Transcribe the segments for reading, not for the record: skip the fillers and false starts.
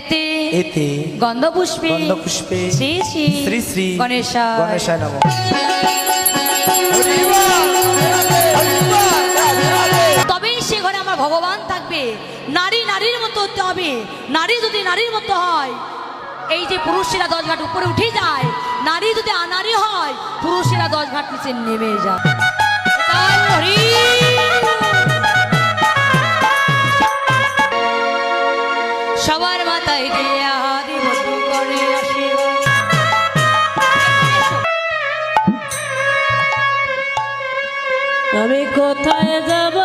এতে এতে গন্ধপুষ্পে শ্রী শ্রী শ্রী শ্রী গণেশায় নমঃ। তবেই সে ঘরে আমার ভগবান থাকবে। নারী নারীর মতো হতে হবে। নারী যদি নারীর মতো হয়, এই যে পুরুষেরা 10 ঘাট উপরে উঠে যায়, নারী যদি আনারী হয়, পুরুষেরা 10 ঘাট নিচে নেমে যায়। সবার মাথায় দিয়া দিব করে আশীর্বাদ। আমি কোথায় যাব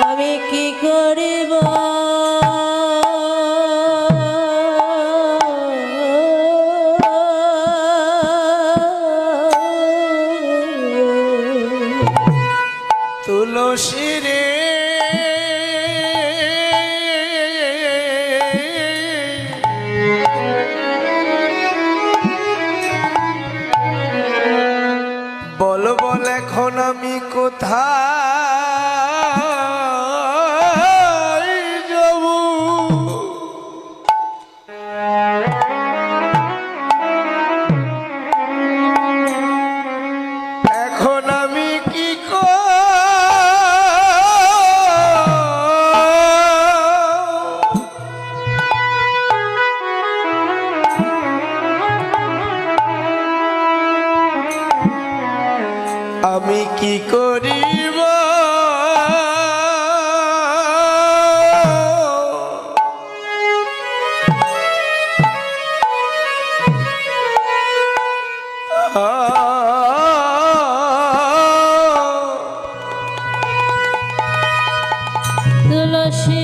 আমি কি করিব তুলসী রে বল বল এখন আমি কোথায় যাব? এখন আমি কি আমি কি করিব? তুলসী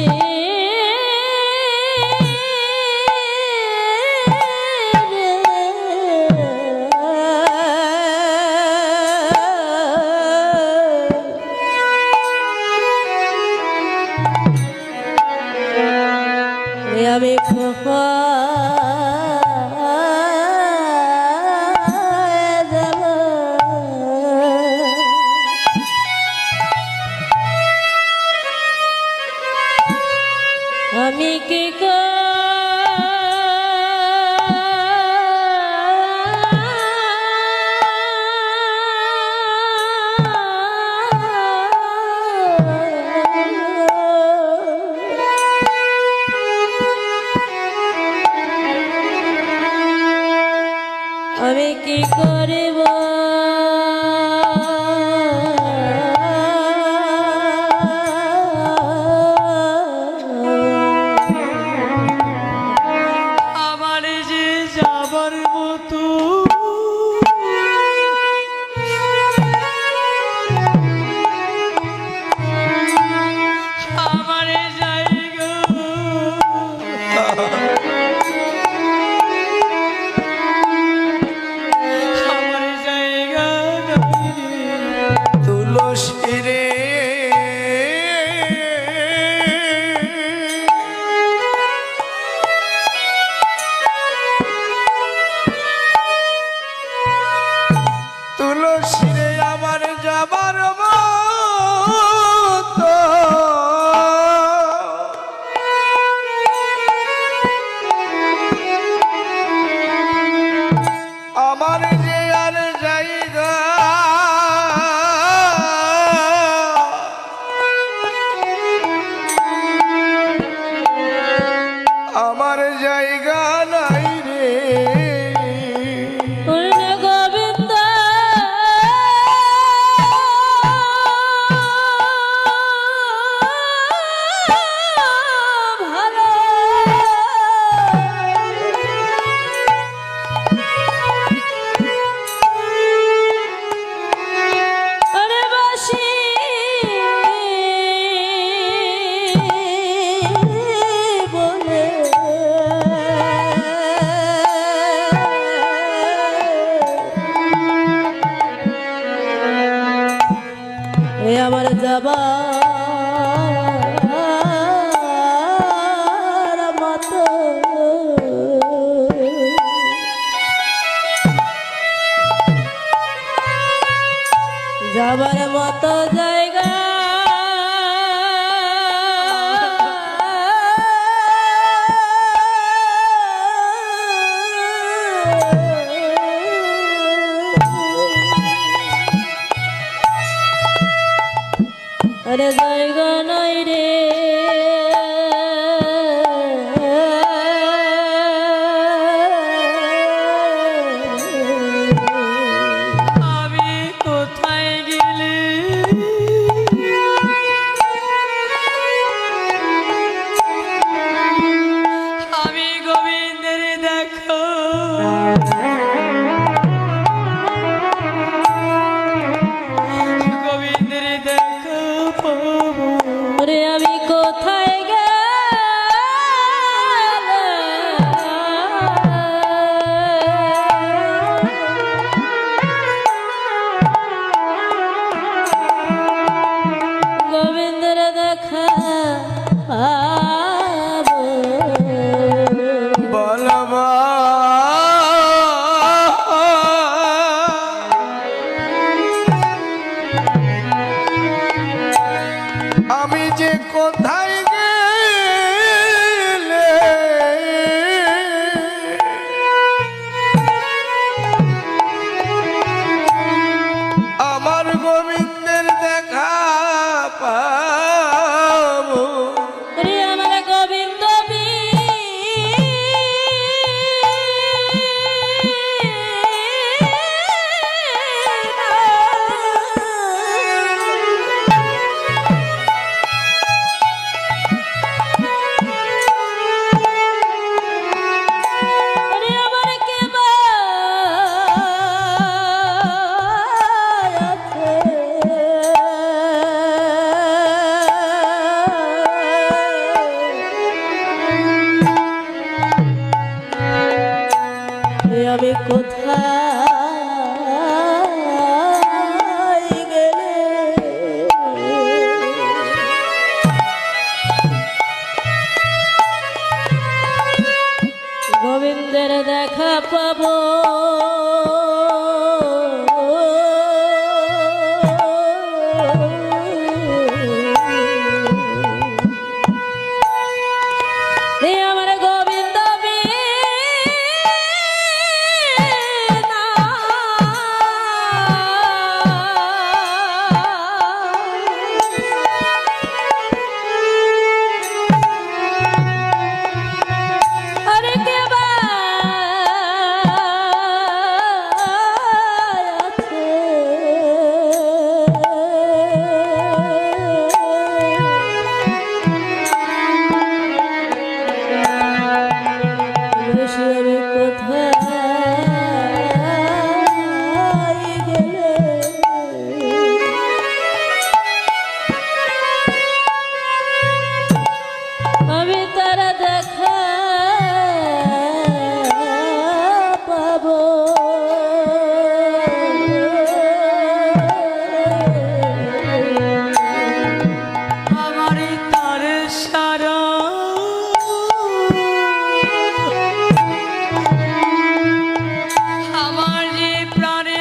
আমি কোথায় যাব আমি কি আমি কি করিব? আমার যে যাবার মতো আমার জায়গা, আমার জায়গা তুলসী রে তুলসী রে আমার যাবার মতো আমার যে আর জায়গা আমার জায়গা নাই রে। গোবিন্দ ভালো আমার যাবা আমার মতো জায়গা আরে জায়গা নাই রে আমি কোথায় গেলে আমি গোবিন্দের দেখো গোবিন্দের দেখো পাবো। ওরে আমি কোথায় গোবিন্দের দেখা পাবো বলবা আমি যে কোথায় গেলে আমার গোবিন্দের দেখা পাবো রে আমার গোবিন্দ রে আমার কে আমি কোথায় গেলে গোবিন্দের দেখা পাবো রে আমার গোবিন্দ আরে কে আমি কোথায় গেলে আমি তারা দেখা পাবো আমার তার সারা আমার যে প্রাণে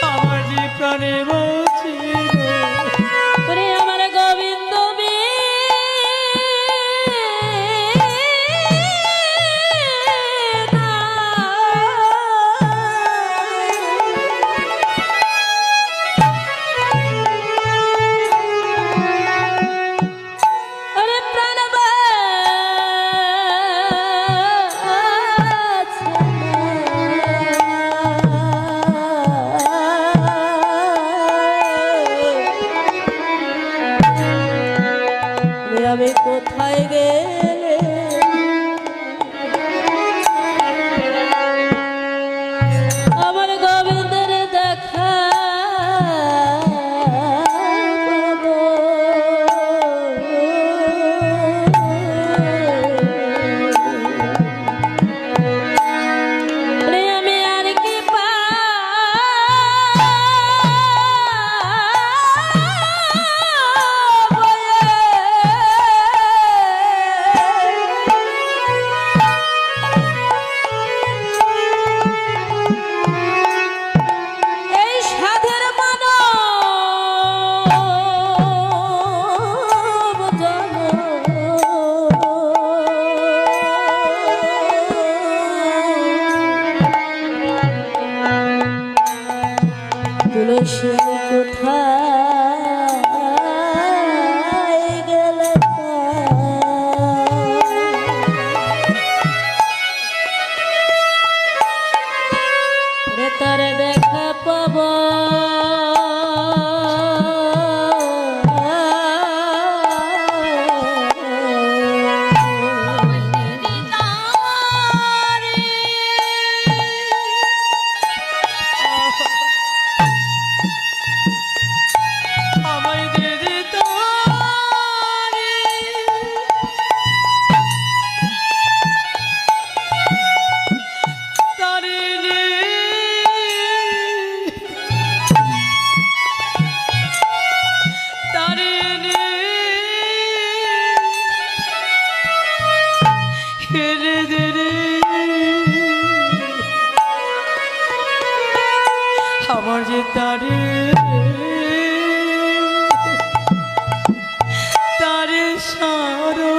আমার যে প্রাণে ওরে আমার গোবিন্দ আরে প্রাণ আমি কোথায় গেলে আমার গোবিন্দের দেখা পাবো রে আমি আর কি পাবো সারো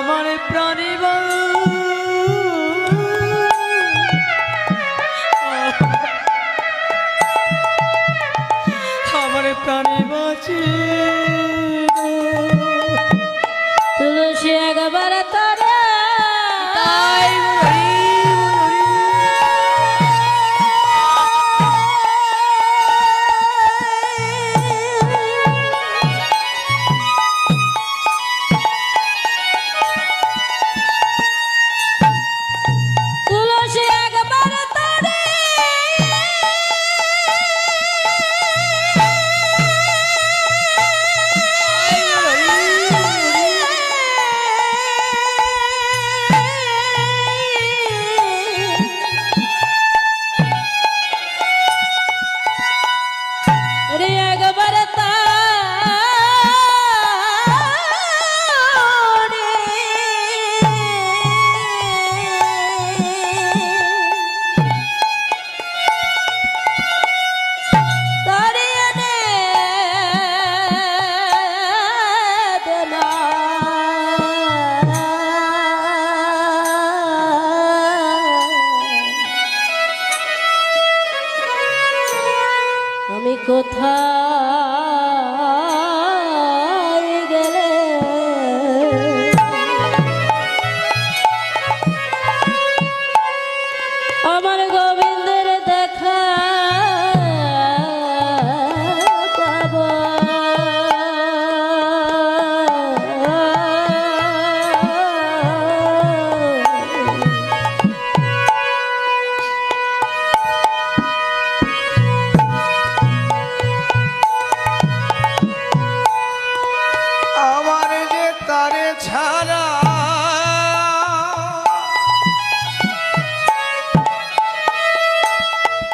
আমার প্রাণে আমার প্রাণে বাঁচে তুলসী একবার তারা তাই তুলসী একবার তারা রে একবার তারে তারে এনে দেনা আমি কোথায় গেলে আমার গোবিন্দের দেখা পাবো আমার যে তারে ছাড়া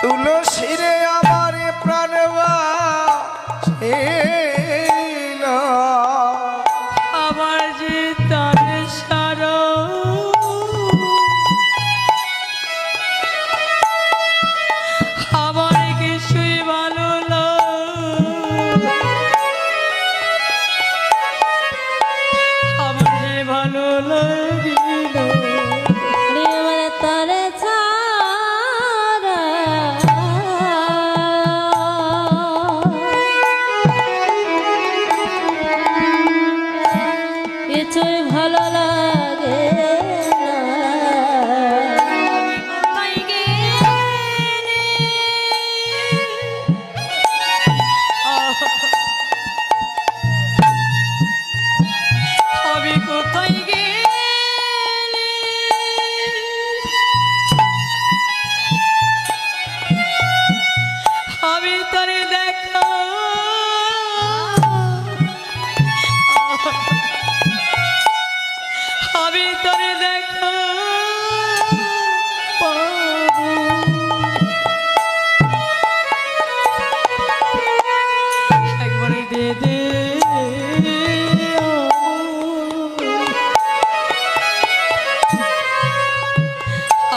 তুলসীরে আমার প্রাণবা ছিল আমার যে তারে সারো আমার কিছুই ভালো আমার যে ভালো লাগিল আমার তারে ছাড়া কিছুই ভালো লাগে না কোথায় গেলে আমি কোথায় গেলে আমি তারে দেখা আমি তারে দেখা পাবো একবারে দে দে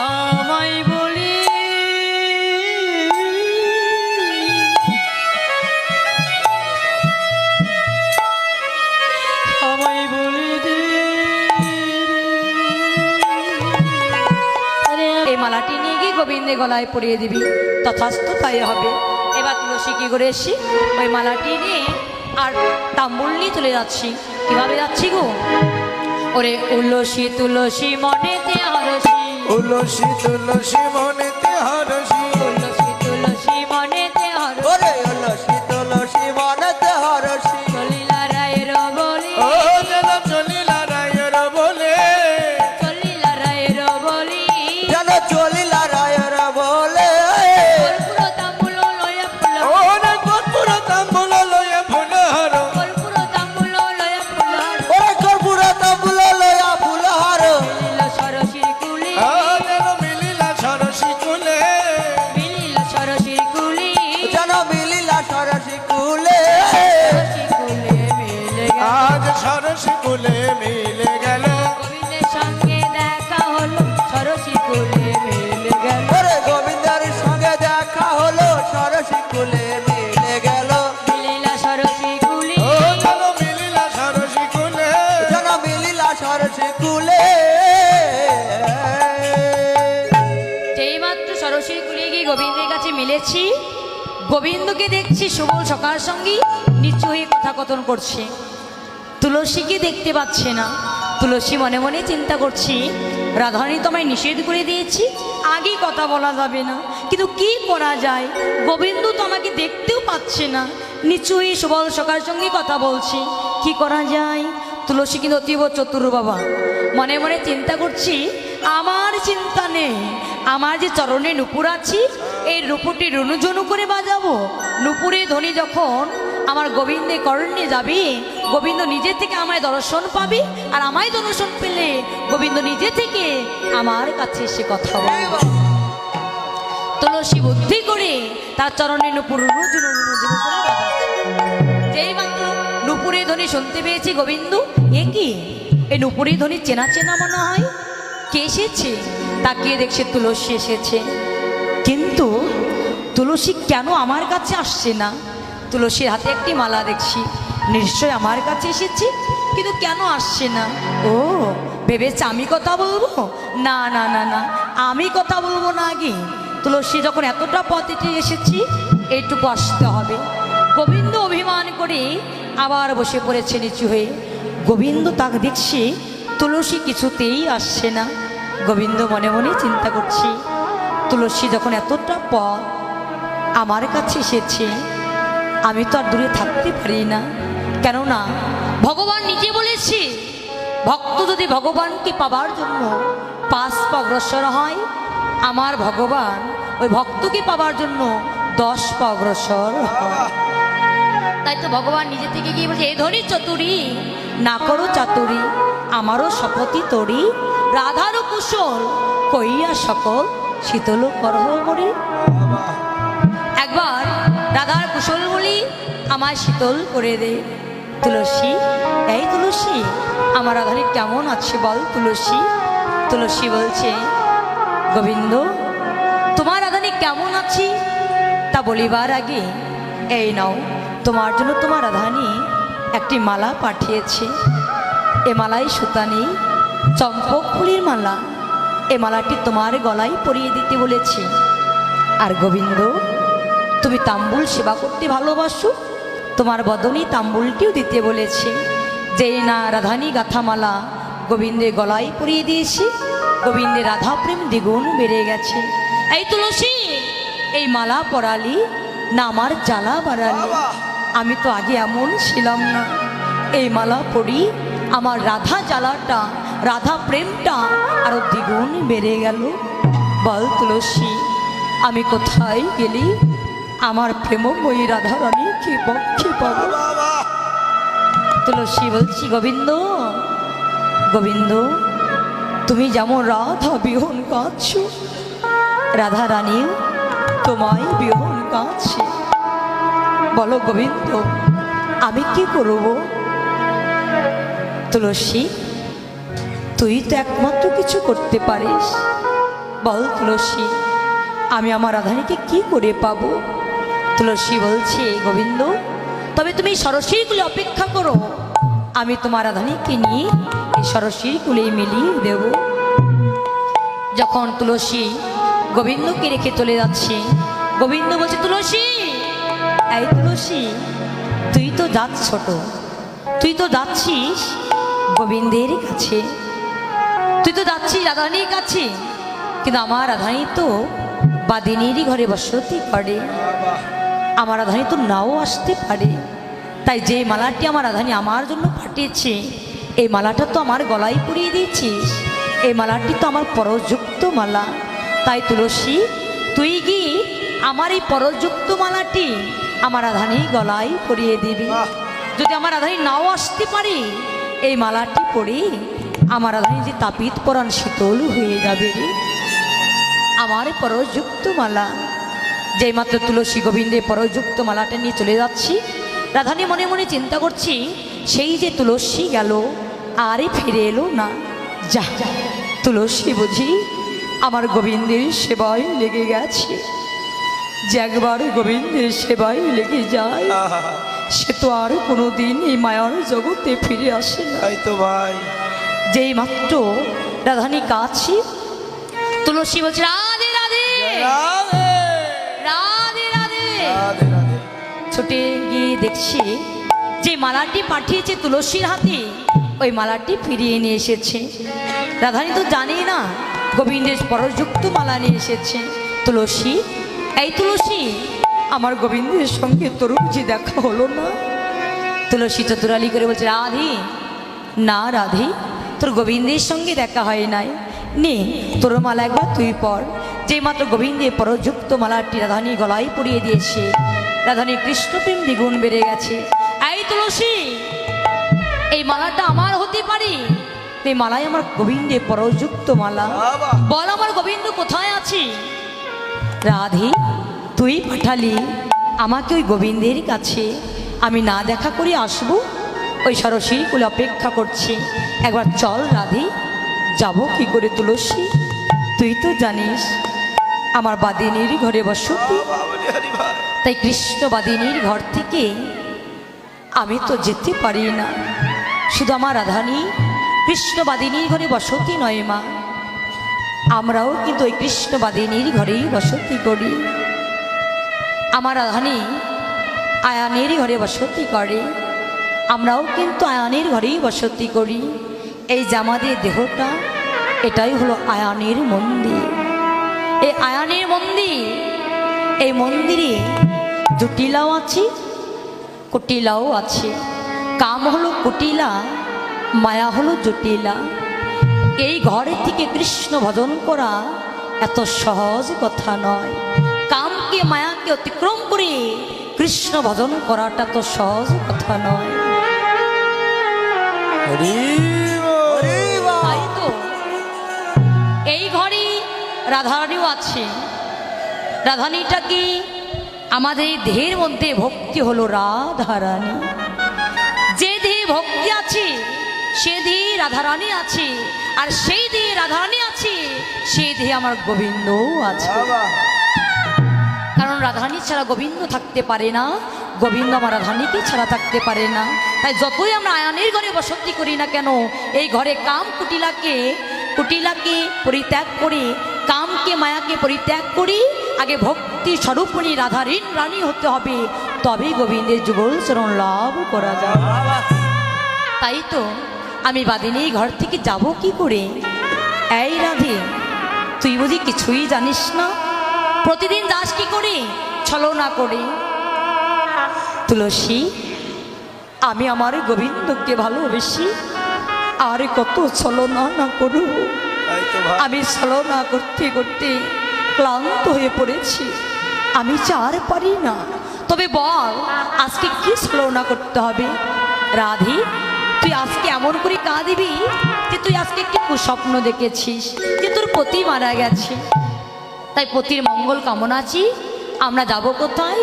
আমায় বলি আমায় বলি দে এই মালাটি নিয়ে গিয়ে গোবিন্দের গলায় পরিয়ে দিবি, তথাস্তু তাই হবে। এবার তুলসী কি করে এসছি, ওই মালাটি নিয়ে আর তাম্বুল নিয়ে চলে যাচ্ছি। কিভাবে যাচ্ছি গো? ওরে তুলসী তুলসী মনেতে হরসি, তুলসী তুলসী মনেতে হরসি তুলসী তুলসী মনেতে হরসি, ওরে তুলসী তুলসী মনেতে হরসি চলিলা রায়ের বলি, ও যেন চলিলা রায়ের বলে চলিলা রায়ের বলি, যেন চলিলা রায়ের বলে কর্পূর তাম্বুল লয়া ফুল, ও না কর্পূর তাম্বুল লয়ে ফুলহার কর্পূর তাম্বুল লয়া ফুল, ওরে কর্পূর তাম্বুল লয়া ফুলহার লীলা সরসির কুলি, ও যেন মিলিলা সরসী কুলে মিলিলা সরসির কুলি, যেন মিলিলা সরসী কুলে সরসির কুলে মিলে গেল। আজ সরসী কুলে মিলে গেল গোবিন্দের সঙ্গে দেখা হলো, সরসির কুলে মিলে গেল। ওরে গোবিন্দের সঙ্গে গোবিন্দের কাছে মিলেছি, গোবিন্দকে দেখছি সুবল সকার সঙ্গে নিচু হয়ে কথোপকথন করছে। তুলসীকে দেখতে পাচ্ছে না। তুলসী মনে মনে চিন্তা করছি, রাধারানী তো আমায় নিষেধ করে দিয়েছি, আগে কথা বলা যাবে না, কিন্তু কি করা যায়, গোবিন্দ তো আমাকে দেখতেও পাচ্ছে না, নিচু হয়ে সুবল সকার সঙ্গে কথা বলছি, কি করা যায়। তুলসী কিন্তু অতীব চতুর বাবা, মনে মনে চিন্তা করছি, আমার চিন্তা নেই, আমার যে চরণে নুপুর আছি, এই নুপুরটি রুনুজনু করে বাজাবো। নুপুরে ধ্বনি যখন আমার গোবিন্দে কর্ণে যাবে, গোবিন্দ নিজে থেকে আমায় দর্শন পাবে, আর আমায় দর্শন পেলে গোবিন্দ নিজে থেকে আমার কাছে এসে কথা বলবে। তুলসী বুদ্ধি করে তার চরণে নুপুর রুনুজনু রুনুজনু করে বাজাচ্ছে। যেই মাত্র নুপুরে ধ্বনি শুনতে পেয়েছি গোবিন্দ, এ কি, এই নুপুরে ধ্বনি চেনা চেনা মনে হয়, কে এসেছে? তাকিয়ে দেখছে তুলসী এসেছে, কিন্তু তুলসী কেন আমার কাছে আসছে না? তুলসীর হাতে একটি মালা দেখছি, নিশ্চয় আমার কাছে এসেছি, কিন্তু কেন আসছে না? ও ভেবেছে আমি কথা বলবো, না না না না, আমি কথা বলবো না আগে। তুলসী যখন এতটা পথ হেঁটে এসেছি, এইটুকু আসতে হবে। গোবিন্দ অভিমান করে আবার বসে পড়েছে নিচু হয়ে। গোবিন্দ তাকে দেখছি, তুলসী কিছুতেই আসছে না। গোবিন্দ মনে মনে চিন্তা করছি, তুলসী যখন এতটা পথ আমার কাছে এসেছে, আমি তো আর দূরে থাকতে পারি না, কেননা ভগবান নিজে বলেছে, ভক্ত যদি ভগবানকে পাবার জন্য 5 পা অগ্রসর হয়, আমার ভগবান ওই ভক্তকে পাবার জন্য 10 পা অগ্রসর হয়। তাই তো ভগবান নিজে থেকে গিয়ে বলছে, এ ধরি চতুরী না করো চাতুরী, আমারও শপথি তরি, রাধারও কুশল কইয়া সকল শীতল করহ মরি। একবার রাধার কুশল বলি, আমায় শীতল করে দে। তুলসী, এই তুলসী, আমার রাধারী কেমন আছে বল তুলসী। তুলসী বলছে, গোবিন্দ তোমার রাধারী কেমন আছি তা বলিবার আগে এই নাও, তোমার জন্য তোমার রাধারী একটি মালা পাঠিয়েছে। এ মালাই সুতা নেই, চম্পক ফুলের মালা, এ মালাটি তোমার গলায় পরিয়ে দিতে বলেছি। আর গোবিন্দ তুমি তাম্বুল সেবা করতে ভালোবাসো, তোমার বদনে তাম্বুলটিও দিতে বলেছে। যেই না রাধানী গাথামালা গোবিন্দের গলায় পরিয়ে দিয়েছি, গোবিন্দের রাধা প্রেম দ্বিগুণ বেড়ে গেছে। এই তুলসী, এই মালা পরালি না আমার জ্বালা বাড়ালি, আমি তো আগে এমন ছিলাম না, এই মালা পরি আমার রাধা জ্বালাটা, রাধা প্রেমটা আরো দ্বিগুণ বেড়ে গেল। বল তুলসী, আমি কোথায় গেলি আমার প্রেমময়ী রাধা রানী কি পক্ষে পাবো? তুলসী বলছি, গোবিন্দ গোবিন্দ, তুমি যেমন রাধা বিহন কাঁদছ, রাধা রানীও তোমায় বিহন কাঁদছে। বলো গোবিন্দ, আমি কি করব? তুলসী, তুই তো একমাত্র কিছু করতে পারিস, বল তুলসী, আমি আমার রাধানীকে কি করে পাবো? তুলসী বলছে, গোবিন্দ তবে তুমি সরস্বীর কুলে অপেক্ষা করো, আমি তোমার রাধানীকে নিয়ে এই সরস্বীর কুলে মিলিয়ে দেব। যখন তুলসী গোবিন্দকে রেখে চলে যাচ্ছে, গোবিন্দ বলছে, তুলসী, এই তুলসী, তুই তো যাচ্ছ ছোট, তুই তো যাচ্ছিস গোবিন্দের কাছে, তুই তো যাচ্ছিস রাধারানীর কাছে, কিন্তু আমার রাধারানী তো বাদিনীরই ঘরে বসতি করে, আমার রাধারানী তো নাও আসতে পারে। তাই যে মালাটি আমার রাধারানী আমার জন্য পাঠিয়েছে, এই মালাটা তো আমার গলায় পরিয়ে দিয়েছিস, এই মালাটি তো আমার পরযুক্ত মালা। তাই তুলসী, তুই গিয়ে আমার এই পরযুক্ত মালাটি আমার রাধারানী গলায় পরিয়ে দিবি। যদি আমার রাধারানী নাও আসতে পারে, এই মালাটি পরে আমার রাধারানী যে তাপিত পরাণ শীতল হয়ে যাবে রে। আমার পরযুক্ত মালা, যেই মাত্র তুলসী গোবিন্দের পরযুক্ত মালাটা নিয়ে চলে যাচ্ছি, রাধারানী মনে মনে চিন্তা করছি, সেই যে তুলসী গেল আরে ফিরে এলো না। যা, তুলসী বুঝি আমার গোবিন্দের সেবায় লেগে গেছে। যে একবার গোবিন্দের সেবায় লেগে যায়, সে তো আর কোনোদিন এই মায়ার জগতে ফিরে আসে না। তাই তো ভাই, যেই মাত্র রাধারানী কাছে, তুলসী বলছে, রাধে রাধে, রাধে ছুটে গিয়ে দেখছি যে মালাটি পাঠিয়েছে তুলসীর হাতে, ওই মালাটি ফিরিয়ে নিয়ে এসেছে। রাধারানী তো জানি না গোবিন্দের পরযুক্ত মালা নিয়ে এসেছে। তুলসী, এই তুলসী, আমার গোবিন্দের সঙ্গে তোর বুঝি দেখা হলো না? তুলসী চতুরালি করে বলছে, রাধি, না রাধি, তোর গোবিন্দের সঙ্গে দেখা হয় নাই। নে তোর মালা একবার তুই পর। যে মাত্র গোবিন্দের পরযুক্ত মালাটি রাধারানী গলায় পরিয়ে দিয়েছে, রাধারানী কৃষ্ণপ্রেম দ্বিগুণ বেড়ে গেছে। এই তুলসী, এই মালাটা আমার হতে পারে? এই মালাই আমার গোবিন্দের পরযুক্ত মালা। বল আমার গোবিন্দ কোথায় আছে? রাধে, তুই পাঠালি আমাকে ওই গোবিন্দের কাছে, আমি না দেখা করে আসবো? ওই সরসীর কুলে অপেক্ষা করছি। একবার চল রাধে। যাব কি করে তুলসী? তুই তো জানিস আমার বাদিনীর ঘরে বসতি, তাই কৃষ্ণ বাদিনীর ঘর থেকে আমি তো যেতে পারি না। শুধু আমার রাধারানী কৃষ্ণবাদিনীর ঘরে বসতি নয় মা, আমরাও কিন্তু ওই কৃষ্ণবাদিনীর ঘরেই বসতি করি। আমার রাধারানী আয়ানের ঘরে বসতি করে, আমরাও কিন্তু আয়ানের ঘরেই বসতি করি। এই যে আমাদের দেহটা, এটাই হলো আয়ানের মন্দির। এই আয়ানের মন্দির, এই মন্দিরে জটিলাও আছে, কুটিলাও আছে। কাম হলো কুটিলা, মায়া হলো জটিলা। এই ঘরে থেকে কৃষ্ণ ভজন করা এত সহজ কথা নয়। কামকে মায়াকে অতিক্রম করে কৃষ্ণ ভজন করাটা তো সহজ কথা নয়। তাই তো এই ঘরে রাধারানীও আছে। রাধারানীটা কি? আমাদের এই দেহের মধ্যে ভক্তি হলো রাধারানী। যে দেহে ভক্তি আছে সে দেহে রাধারানী আছে, আর সেই দেহে রাধারানী আছে সেই দেহে আমার গোবিন্দও আছে। কারণ রাধারানী ছাড়া গোবিন্দ থাকতে পারে না, গোবিন্দ আমার রাধারানীকে ছাড়া থাকতে পারে না। তাই যতই আমরা আয়ানের ঘরে বসতি করি না কেন, এই ঘরে কাম কুটিলাকে পরিত্যাগ করে, কামকে মায়াকে পরিত্যাগ করি, আগে ভক্তি স্বরূপিণী রাধারীণ রানী হতে হবে, তবেই গোবিন্দের যুগল চরণ লাভ করা যায়। তাই তো আমি বাদিনী ঘর থেকে যাব কি করে? এই রাধে, তুই বুঝি কিছুই জানিস না? প্রতিদিন যাস কি করে? ছলনা করে। তুলসী, আমি আমার গোবিন্দকে ভালোবেসি, আর কত ছলনা না করব। আমি ছলনা করতে করতে ক্লান্ত হয়ে পড়েছি, আমি চার পারি না। তবে বল আজকে কি ছলনা করতে হবে? রাধে, তুই আজকে এমন করে কাঁদিবি যে তুই আজকে একটি কুস্বপ্ন দেখেছিস যে তোর পতি মারা গেছে। তাই পতির মঙ্গল কামনা আছি। আমরা যাব কোথায়?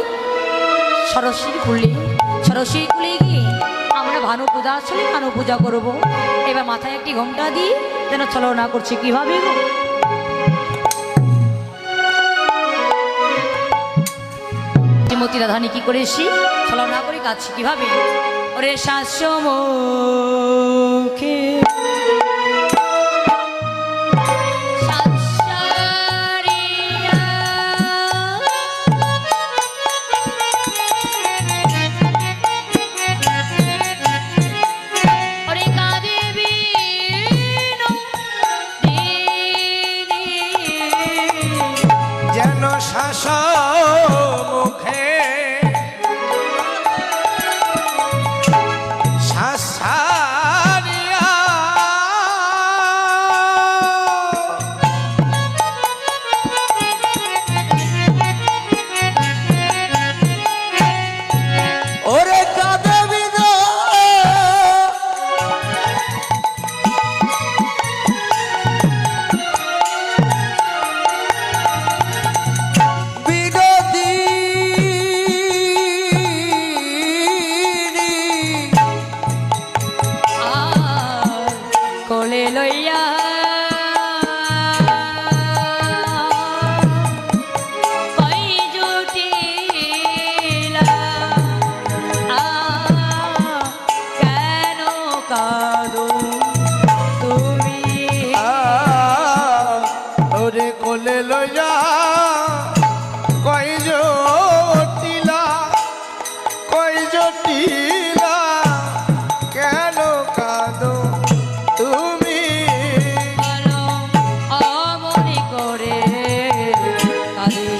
সরস্বতীর কুলে। সরস্বতীর কুলে গিয়ে আমরা ভানু পূজা আসলে ভানু পূজা করব। এবার মাথায় একটি ঘোমটা দিই, যেন ছলনা করছি। কিভাবে গো? শ্রীমতী রাধারানী কি করে এসি ছলনা করে কাঁদছি কিভাবে? ওরে শাসমুখে যেন শাস মুখে শাসারিয়া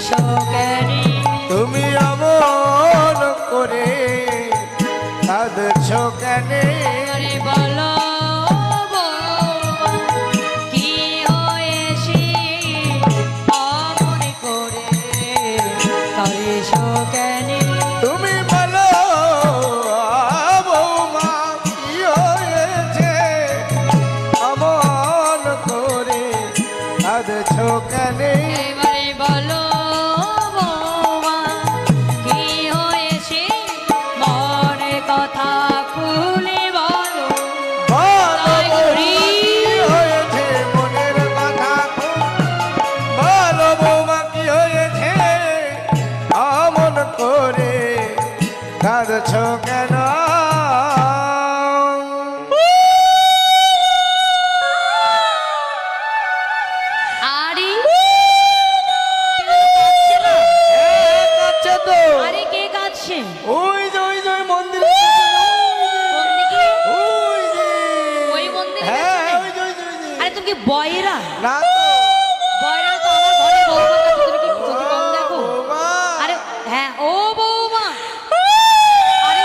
শোকেনে তুমি অমন করে কাঁদছ কেন? আরে বলো বৌমা, কি হয়েছে অমন করে কাঁদিস কেনে? তুমি বলো বৌমা কি হয়েছে অমন করে কাঁদছ কেন? এবারে বলো বৌমা, কি হয়েছে মনের কথা খুলে বলো। বলো তাই করি। কি হয়েছে মনের কথা? বলো বৌমা কি হয়েছে অমন করে কাঁদছ কেন? আরে কেউ কাঁদছে না? কাঁদছে তো। আরে কে কাঁদছে? ওই যে ওই মন্দিরে কোন দিকে? ওই যে ওই মন্দিরে হ্যাঁ পেছনে? ওই যে ওই যে, ওই যে। আরে তুমি কি বয়রা? না তো বয়রা তো আমার ঘরে বৌমা কাছে, তুমি কি চোখে কম দেখো? বৌমা। আরে হ্যাঁ ও বৌমা, আরে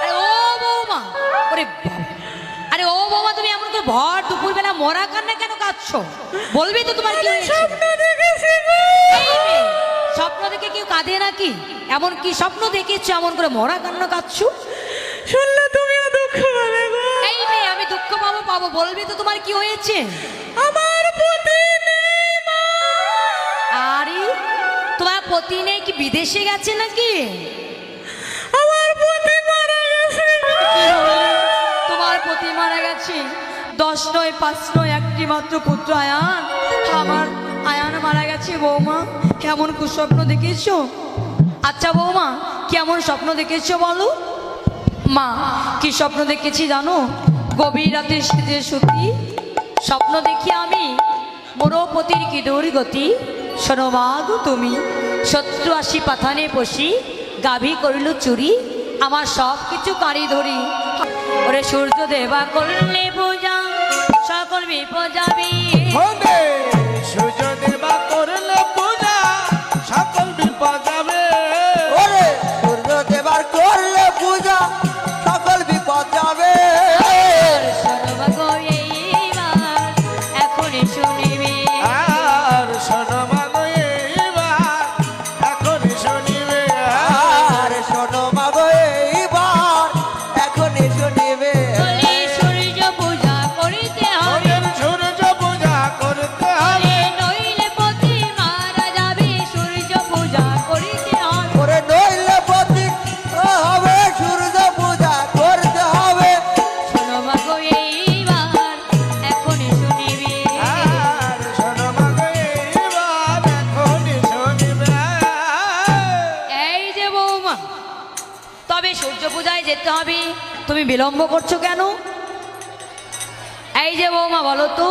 আরে ও বৌমা, ওরে বাবা, আরে ও বৌমা তুমি এমন করে ভর দুপুর বেলা মরা কান্না কেন কাঁদছো? বলবি তো তোমার কি হয়েছে? এই মেয়ে, স্বপ্ন দেখে কেউ কাঁদে নাকি? এমন কি স্বপ্ন দেখেছো এমন করে মরা কান্না কাঁদছো? শুনলে তুমিও দুঃখ পাবে গো। এই মেয়ে, আমি দুঃখ পাবো পাবো, বলবি তো তোমার কি হয়েছে? আমার পতি নেই মা। আরে তোমার পতি নেই কি বিদেশে গেছে নাকি? আমার পতি মারা গেছে গো। তোমার পতি মারা গেছে? 10 নয় 5 নয়, একটি মাত্র পুত্র আয়ান, আমার আয়ান মারা গেছে। বৌমা কেমন কুস্বপ্ন দেখেছো? আচ্ছা বৌমা, কেমন স্বপ্ন দেখেছো বলো? মা কি স্বপ্ন দেখেছি জানো? গভীর রাতে সেজে সতী স্বপ্ন দেখি আমি মোরপতির কি দুর্গতি। শোনো মা গো তুমি, শত্রু আসি পাথানে বসি, গাভী করিল চুরি, আমার সব কিছু কারি ধরি। ওরে সূর্য দেবা করলে পূজা, সকল বিপদ যাবি। মনে সূর্য দেবা করলে পূজা সকল বিপদ যাবে। ওরে সূর্য দেবার করলে পূজা সকল বিপদ যাবে। আর শোনো মা গো এইবার এখনই শুনিবি। আর শোনো মাগো এইবার এখন শুনিবে। আর শোনো মাগো এইবার এখনই শুনিবে। বলি সূর্য পূজা করিতে হবে, ওদের সূর্য পূজা করতে হবে। নইলে পতি মারা যাবে। সূর্য পূজা করিতে হবে। ওরে নইলে পতি হবে, সূর্য পূজা করতে হবে। শোনো মা গো এইবার এখনই শুনিবি। আর শোনো মাগো এইবার এখন শুনিবে। এই যে বৌমা, তবে সূর্য পূজায় যেতে হবে, তুমি বিলম্ব করছো কেন? এই যে বৌমা বলো তো,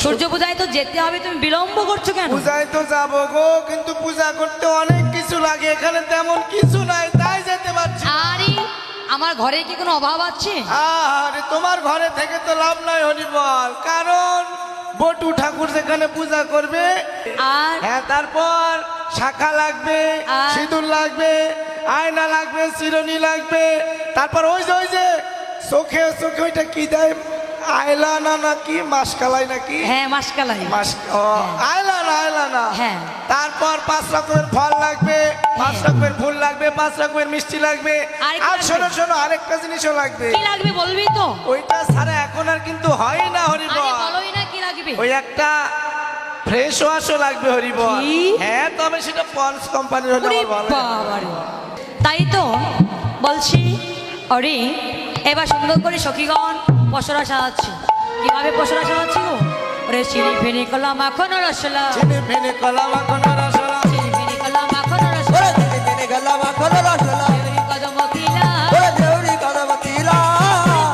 সূর্য পূজায় তো যেতে হবে, তুমি বিলম্ব করছো কেন? পূজায় তো যাবো গো, কিন্তু পূজা করতে অনেক কিছু লাগে, এখানে তেমন কিছু নাই তাই যেতে পারছি না। আরে আমার ঘরে কি কোনো অভাব আছে? আরে তোমার ঘরে থেকে তো লাভ নাই হরিবল, কারণ বটু ঠাকুর যেখানে পূজা করবে, আর হ্যাঁ তারপর শাখা লাগবে, আর? সিঁদুর লাগবে, আয়না লাগবে, চিরুনি লাগবে, তারপর ওই যে চোখে চোখে ওইটা কি দেয়, আয়লানা নাকি মাসকালাই নাকি, হ্যাঁ মাসকালাই। আয়লানা। হ্যাঁ। তারপর 5 রকমের ফল লাগবে, 5 রকমের ফুল লাগবে, 5 রকমের মিষ্টি লাগবে, আর কি আর লাগবে? শোনো আরেকটা জিনিসও লাগবে। কি লাগবে বলবি তো? ওইটা ছাড়া এখন আর কিন্তু হয় না হরিবল। আরে বলোই না কি লাগবে। ওই একটা ফ্রেশ ওয়াশও লাগবে হরিবল। কি? হ্যাঁ তবে সেটা পন্স কোম্পানির হলে ওরে আমার ভালো হয়। বাবারে। তাই তো বলছি, অরে এবার সুন্দর করে সখীগণ পসরা সাজাচ্ছি। কিভাবে পসরা সাজাচ্ছি গো? ওরে চিনি ফেনি কলা মাখন রসলা, চিনি ফেনি কলা মাখন রসলা, চিনি ফেনি কলা মাখন রসলা, ওরে দিনে দিনে গেলাম এখন রসলা। দেউরি কদম তিলা, ওরে দেউরি কদম তিলা।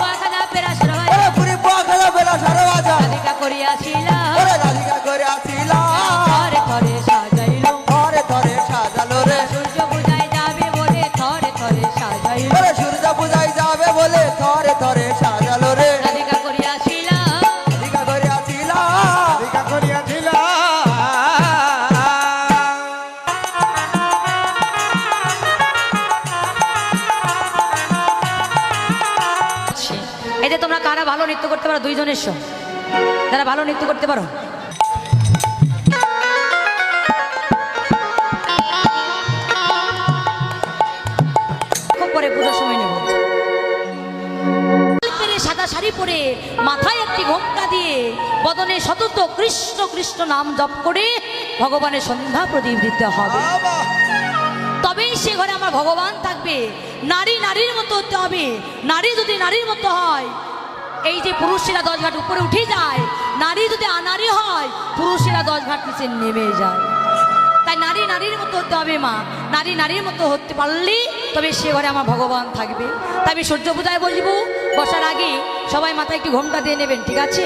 পাখানা পেরা সরবাই, ওরে পুরি পাখলা বেলা সারবাজা। রাধিকা করিয়াছিলা, ওরে রাধিকা করে আসিলা। থরে থরে সাজাইল, ধরে ধরে সাজালো রে। সূর্য পূজায় যাবে বলে থরে থরে সাজাইল, ওরে সূর্য পূজায় যাবে বলে ধরে ধরে সাজালো রে। রাধিকা করিয়াছিলা, রাধিকা করে আসিলা। ভিক্ষা করিয়াছিলাম। যারা ভালো নৃত্য করতে পারো দুইজনের সঙ্গে, যারা ভালো নৃত্য করতে পারো খুব পরে পুজোর সময় নেব। সাদা শাড়ি পরে মাথায় একটি ঘোমটা দিয়ে বদনে সতত কৃষ্ণ কৃষ্ণ নাম জপ করে ভগবানের সন্ধ্যা প্রদীপ দিতে হবে, তবেই সে ঘরে আমার ভগবান থাকবে। নারী নারীর মতো হতে হবে। নারী যদি নারীর মতো হয়, এই যে পুরুষেরা 10 ঘাট উপরে উঠে যায়, নারী যদি আনারী হয় পুরুষেরা 10 ঘাট নিচে নেমে যায়। তাই নারী নারীর মতো হতে হবে মা। নারী নারীর মতো হতে পারলেই তবে সে ঘরে আমার ভগবান থাকবে। তাই আমি সূর্য পূজায় বসবো, বসার আগে সবাই মাথায় একটি ঘোমটা দিয়ে নেবেন, ঠিক আছে?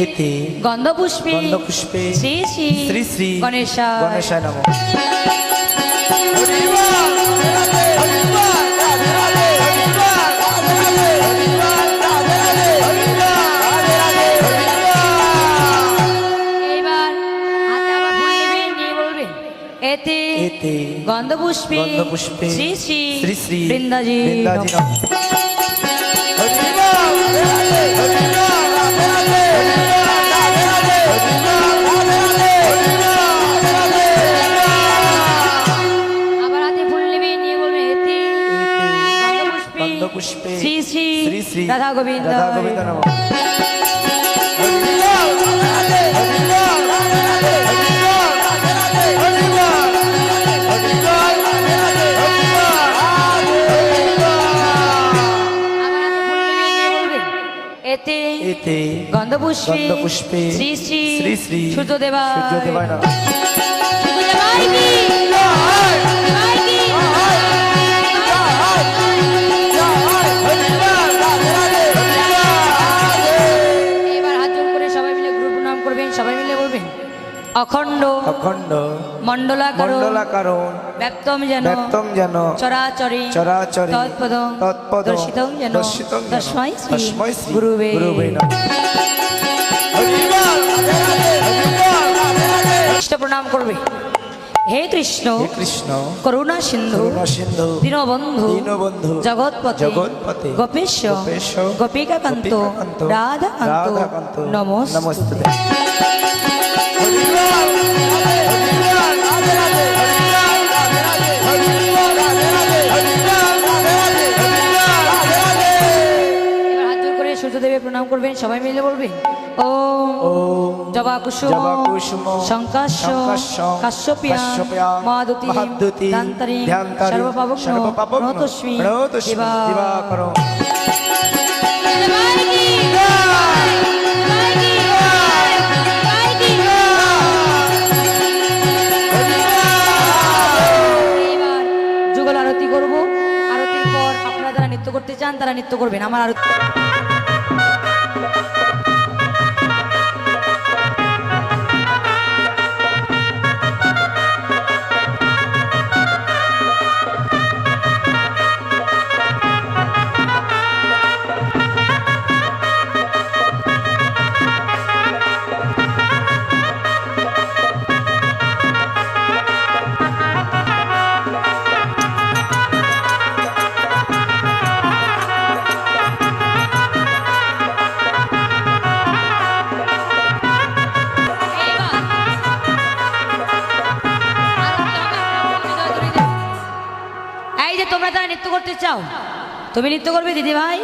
এতে গন্ধপুষ্পে গন্ধপুষ্পে শ্রী শ্রী শ্রী শ্রী গণেশায় নমঃ। এবার হাতে আবার ফুল নেবেন, নিয়ে বলবেন এতে এতে গন্ধপুষ্পে গন্ধপুষ্পে শ্রী শ্রী শ্রী শ্রী বৃন্দাজি বৃন্দাজি নমঃ। আবার হাতে ফুল নেবেন, নিয়ে বলবেন এতে গন্ধপুষ্পে শ্রী শ্রী শ্রী শ্রী রাধা গোবিন্দ রাধা গোবিন্দ নমঃ। এতে এতে গন্ধপুষ্পে গন্ধপুষ্পে শ্রী শ্রী শ্রী শ্রী সূর্যদেবায় সূর্যদেবায় নমঃ। সূর্যদেবায় কি? সূর্যদেবায় কি? এবার হাত জোড় করে সবাই মিলে গুরু প্রণাম করবেন, সবাই মিলে বলবেন অখণ্ড অখণ্ড মণ্ডলাকারণ মণ্ডলাকারণ ব্যক্তম যেন ব্যক্তম যেন চরাচরে চরাচরে তৎপদং তৎপদং দর্শিতং যেন দর্শিতং যেন তস্মৈ শ্রী তস্মৈ শ্রী গুরুবে গুরুবে নমঃ। কৃষ্ণ প্রণাম করবে। হে কৃষ্ণ হে কৃষ্ণ করুণা সিন্ধু করুণা সিন্ধু দীনবন্ধু দীনবন্ধু জগৎপতে জগৎপতে গোপেশ গোপেশ গোপিকাকান্ত গোপিকাকান্ত রাধাকান্ত রাধাকান্ত নমস্তুতে। এবার হাত জোড় করে সূর্যদেবের প্রণাম করবেন, সবাই মিলে বলবেন ওম জবা কুসুম শঙ্কাশ্য কাশ্যপিয়া মহাদুতি ধ্যান্তরি সর্বপাবক নতস্মি দিবাকরং। এবার যুগল আরতি করব। আরতির পর আপনারা যারা নৃত্য করতে চান তারা নৃত্য করবেন। আমার আরতি তোমরা যারা নৃত্য করতে চাও তুমি নৃত্য করবে দিদি ভাই।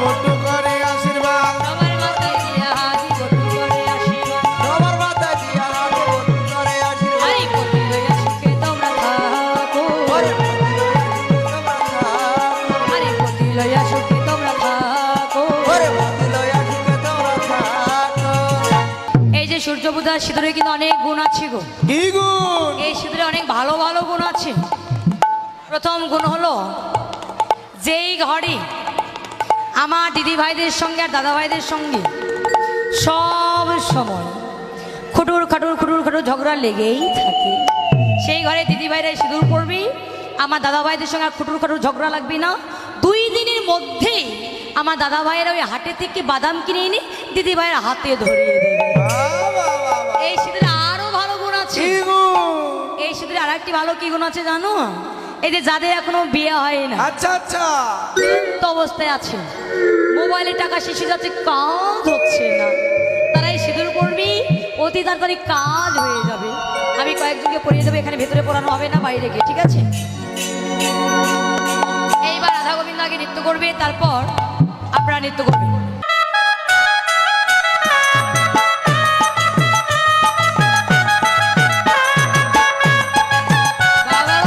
বটু করে আশীর্বাদ সবার মাথায় দিয়া হাতি বটু করে আশীর্বাদ সবার মাথায় দিয়া হাতে বটু করে আশীর্বাদ আরে পতি লইয়া সুখে তোমরা থাকো ওরে পতি লইয়া সুখে তোমরা থাকো আরে পতি লইয়া সুখে তোমরা থাকো ওরে পতি লইয়া সুখে তোমরা থাকো এই যে সূর্য পূজা সিঁদুরে কিন্তু অনেক গুণ আছে গো কি গুণ এই সিঁদুরে অনেক ভালো ভালো গুণ আছে প্রথম গুণ হলো যেই ঘরে আমার দিদি ভাইদের সঙ্গে আর দাদা ভাইদের সঙ্গে সব সময় খুটুর খাটুর ঝগড়া লেগেই থাকে সেই ঘরে দিদি ভাইরা সিঁদুর পড়বি আমার দাদা ভাইদের সঙ্গে আর খুটুর খাটুর ঝগড়া লাগবে না 2 দিনের মধ্যেই আমার দাদা ভাইয়েরা ওই হাটে থেকে বাদাম কিনে এনে দিদি ভাইয়ের হাতে ধরিয়ে দেবে এই সিঁদুরে আরো ভালো গুণ আছে কি গুণ এই সিঁদুরে আর একটি ভালো কি গুণ আছে জানো এই যে যাদের এখনো বিয়ে হয় না আচ্ছা আচ্ছা তো অবস্থায় আছে মোবাইলে টাকা শেষ হয়ে যাচ্ছে কাজ হচ্ছে না তারা এই সিঁদুর পড়বি অতি তাড়াতাড়ি কাজ হয়ে যাবে আমি কয়েকজনকে পড়িয়ে দেবো এখানে ভেতরে পড়ানো হবে না বাইরে গিয়ে ঠিক আছে এইবার রাধা গোবিন্দ আগে নৃত্য করবে তারপর আপনারা নৃত্য করবেন বাবা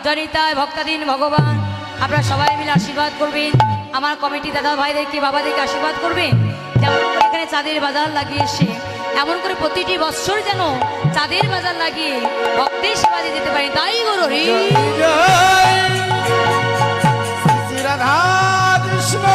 জনিতায় ভক্তাধীন ভগবান আপনারা সবাই মিলে আশীর্বাদ করবেন, আমার কমিটি দাদা ভাইদেরকে বাবাদেরকে আশীর্বাদ করবেন। যেমন করে এখানে চাঁদের বাজার লাগিয়েছে, এমন করে প্রতিটি বৎসর যেন চাঁদের বাজার লাগিয়ে ভক্তের সেবা দিয়ে যেতে পারি, তাই গরু রে। জয় জয় শ্রী রাধা কৃষ্ণ